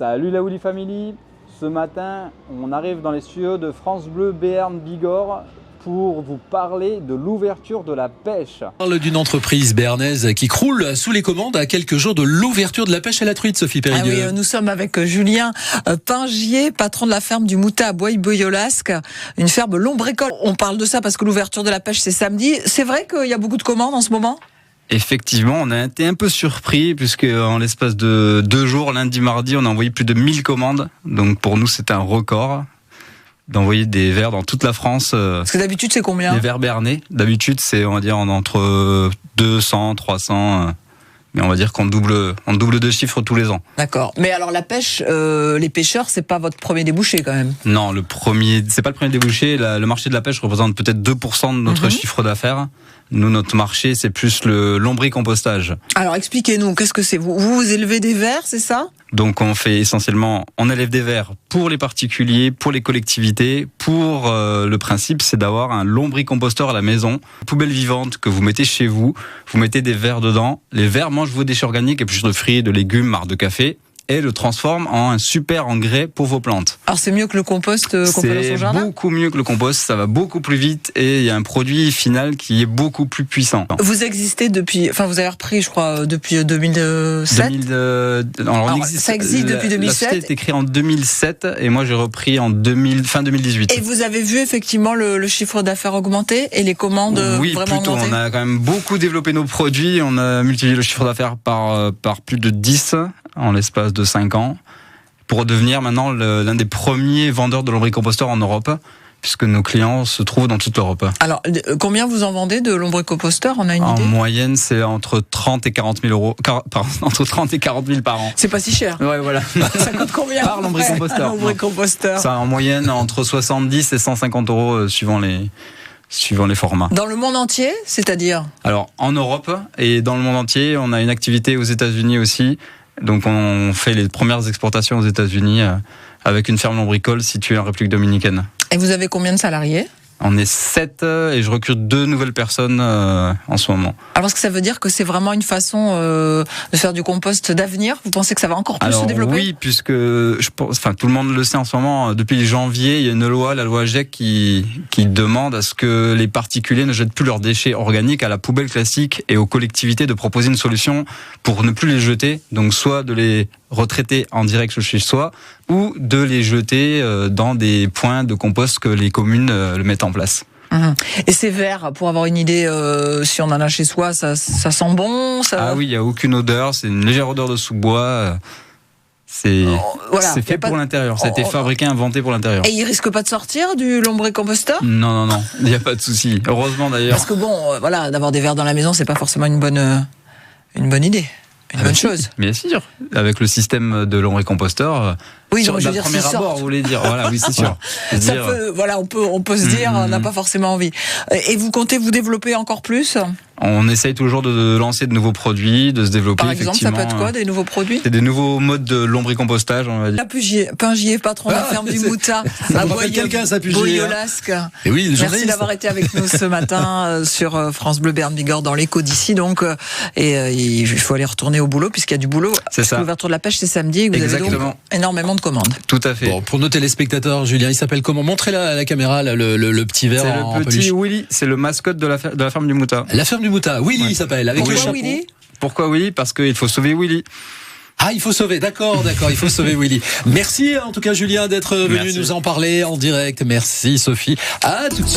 Salut la Woody Family. Ce matin, on arrive dans les studios de France Bleu Béarn Bigorre pour vous parler de l'ouverture de la pêche. On parle d'une entreprise béarnaise qui croule sous les commandes à quelques jours de l'ouverture de la pêche à la truite, Sophie Périgueux. Ah oui, nous sommes avec Julien Pingier, patron de la ferme du Moutat à Boye-Boyolasque, une ferme lombricole. On parle de ça parce que l'ouverture de la pêche, c'est samedi. C'est vrai qu'il y a beaucoup de commandes en ce moment ? Effectivement, on a été un peu surpris puisque en l'espace de 2 jours, lundi, mardi, on a envoyé plus de 1000 commandes. Donc pour nous, c'est un record d'envoyer des vers dans toute la France. Parce que d'habitude, c'est combien ? Les vers béarnais. D'habitude, c'est, on va dire, entre 200, 300. Mais on va dire qu'on double de chiffres tous les ans. D'accord. Mais alors la pêche, les pêcheurs, c'est pas votre premier débouché quand même ? Non, c'est pas le premier débouché. Le marché de la pêche représente peut-être 2% de notre chiffre d'affaires. Nous, notre marché, c'est plus le lombricompostage. Alors expliquez-nous, qu'est-ce que c'est ? Vous élevez des vers, c'est ça ? Donc on fait essentiellement, on élève des vers pour les particuliers, pour les collectivités. Pour le principe, c'est d'avoir un lombricomposteur à la maison, poubelle vivante que vous mettez chez vous. Vous mettez des vers dedans. Les vers mangent vos déchets organiques, épluchures de fruits, de légumes, marc de café, et le transforment en un super engrais pour vos plantes. Alors c'est mieux que le compost qu'on fait dans son jardin ? C'est beaucoup mieux que le compost, ça va beaucoup plus vite et il y a un produit final qui est beaucoup plus puissant. Vous existez vous avez repris, je crois, depuis 2007 ça existe depuis 2007. La société a été créée en 2007 et moi j'ai repris fin 2018. Et vous avez vu effectivement le chiffre d'affaires augmenter et les commandes vraiment plutôt, augmenter ? On a quand même beaucoup développé nos produits, on a multiplié le chiffre d'affaires par plus de 10 en l'espace de 5 ans, pour devenir maintenant l'un des premiers vendeurs de lombricomposteurs en Europe, puisque nos clients se trouvent dans toute l'Europe. Alors, combien vous en vendez de lombricomposteurs ? On a une idée ? En moyenne, c'est entre 30 et 40 000 euros. Entre 30 et 40 000 par an. C'est pas si cher. Ouais, voilà. Ça coûte combien par lombricomposteur. Ça, en moyenne, entre 70 et 150 euros, suivant les formats. Dans le monde entier, c'est-à-dire ? Alors, en Europe et dans le monde entier, on a une activité aux États-Unis aussi. Donc on fait les premières exportations aux États-Unis avec une ferme lombricole située en République dominicaine. Et vous avez combien de salariés ? On est 7 et je recrute 2 nouvelles personnes en ce moment. Alors est-ce que ça veut dire que c'est vraiment une façon de faire du compost d'avenir ? Vous pensez que ça va encore plus se développer ? Oui, puisque tout le monde le sait en ce moment, depuis janvier, il y a une loi, la loi GEC, qui demande à ce que les particuliers ne jettent plus leurs déchets organiques à la poubelle classique et aux collectivités de proposer une solution pour ne plus les jeter, donc soit de les retraiter en direct chez soi ou de les jeter dans des points de compost que les communes le mettent en place. Et ces vers, pour avoir une idée, si on en a chez soi, ça sent bon Ah oui, il n'y a aucune odeur, c'est une légère odeur de sous-bois. C'est fait pour l'intérieur, ça a été fabriqué, inventé pour l'intérieur. Et il risque pas de sortir du lombricomposteur ? Non, il n'y a pas de souci. Heureusement d'ailleurs. Parce que d'avoir des vers dans la maison, c'est pas forcément une bonne idée. Une bonne chose. Bien sûr. Avec le système de lombricomposteur, sur le premier abord, vous voulez dire. Voilà, oui, c'est sûr. On peut se dire, on n'a pas forcément envie. Et vous comptez vous développer encore plus ? On essaye toujours de lancer de nouveaux produits, de se développer. Par exemple, ça peut être quoi, des nouveaux produits ? C'est des nouveaux modes de lombricompostage, on va dire. Pingier, patron de la ferme du Moutat à Boye-Boyolasque. Et oui, merci d'avoir été avec nous ce matin sur France Bleu Béarn Bigorre dans l'écho d'ici. Donc, il faut aller retourner au boulot puisqu'il y a du boulot. C'est ça. L'ouverture de la pêche, c'est samedi et vous avez donc énormément de commandes. Tout à fait. Bon, pour nos téléspectateurs, Julien, il s'appelle comment ? Montrez-la à la caméra, là, le petit verre. C'est le petit Willy, c'est le mascotte de la ferme du Moutat. La ferme du Moutat, Willy il s'appelle, avec le chapeau. Willy ? Pourquoi Willy ? Parce qu'il faut sauver Willy. Ah, il faut sauver, d'accord, il faut sauver Willy. Merci en tout cas Julien d'être venu nous en parler en direct. Merci Sophie. À tout de suite.